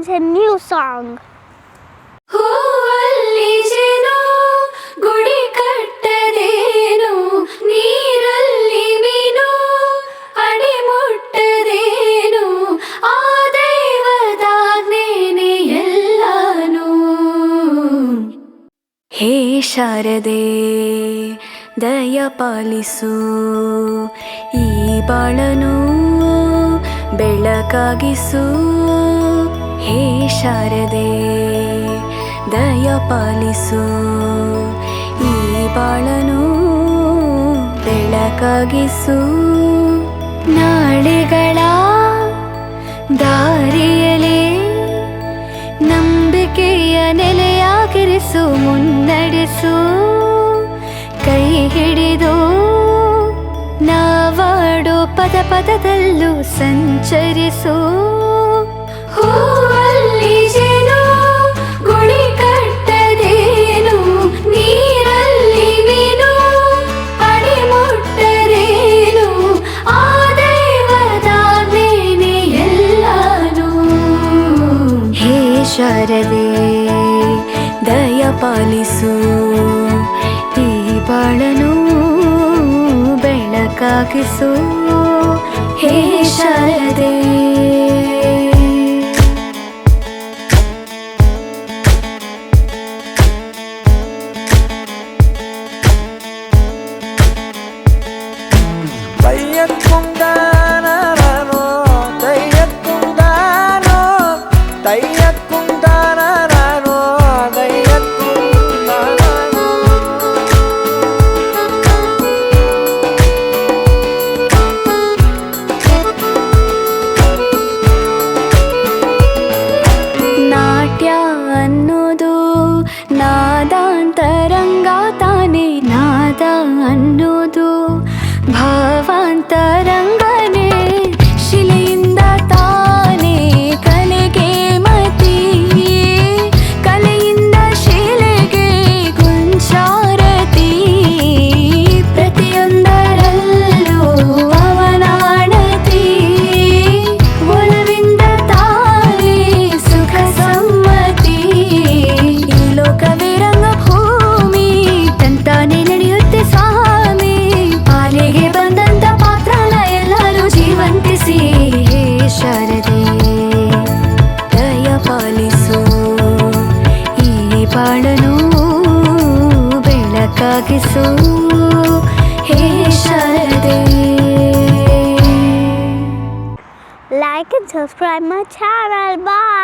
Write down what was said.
is a new song. ಹೂವಲ್ಲಿ ಜೇನು ಗುಡಿ ಕಟ್ಟದೇನು, ನೀರಲ್ಲಿ ಮೀನು ಅಡಿ ಮುಟ್ಟದೇನು, ಆ ದೈವದಾಜ್ಞೆನೇ ಎಲ್ಲಾನು. ಹೇ ಶಾರದೆ ದಯ ಪಾಲಿಸು, ಈ ಬಾಳನು ಬೆಳಕಾಗಿಸು. ಹೇ ಶಾರದೆ ದಯ ಪಾಲಿಸು, ಈ ಬಾಳನು ಬೆಳಕಾಗಿಸು. ನಾಳೆಗಳ ದಾರಿಯಲೇ ನಂಬಿಕೆಯ ನೆಲೆಯಾಗಿರಿಸು, ಮುನ್ನಡೆಸು. ಕೈ ಹಿಡಿದು ನಾವಾಡೋ ಪದ ಪದದಲ್ಲೂ ಸಂಚರಿಸು. ಹೂವಲ್ಲಿ ಜೇನು ಗುಡಿ ಕಟ್ಟದೇನು, ನೀರಲ್ಲಿ ಮೀನು ಅಡಿ ಮುಟ್ಟದೇನು, ಆ ದೈವದಾಜ್ಞೆನೇ ಎಲ್ಲಾನು. ಹೇ ಶಾರದೆ ದಯ ಪಾಲಿಸು, ಈ ಬಾಳನು ಬೆಳಕಾಗಿಸು. ಹೇ ಶಾರದೆ ತಯ್ಯಕ್కుందానో తయ్యక్కుందానో తయ్యక్కుందానో తయ్యక్కుందానో. ನಾಟ್ಯ ಅನ್ನೋದು ನಾದಾಂತರಂಗ ತಾನೇ, ನಾದ ಅನ್ನೋದು ಭಾವಾಂತರಂಗನೇ. ಶಿಲೆಯಿಂದ ತಾನೇ ಕಲೆಗೆ ಮತಿ, ಕಲೆಯಿಂದ ಶಿಲೆಗೆ ಗುಂಚಾರತಿ. ಪ್ರತಿಯೊಂದರಲ್ಲೂ ಅವನಾಣತಿ, ಒಲವಿಂದ ತಾನೇ ಸುಖ ಸಮ್ಮತಿ. ಈ ಲೋಕವೇ ರಂಗಭೂಮಿ, ತಂತಾನೆ ನಡೆಯುತ್ತೆ ಸ್ವಾಮಿ. ಪಾಲಿಗೆ ಬಂದಂತ ಪಾತ್ರನ ಎಲ್ಲರೂ ಜೀವಂತಿಸಿ. ಹೇ ಶಾರದೆ ದಯ ಪಾಲಿಸು, ಈ ಬಾಳನು ಬೆಳಕಾಗಿಸು. ಹೇ ಶಾರದೆ. Like and subscribe my channel. Bye.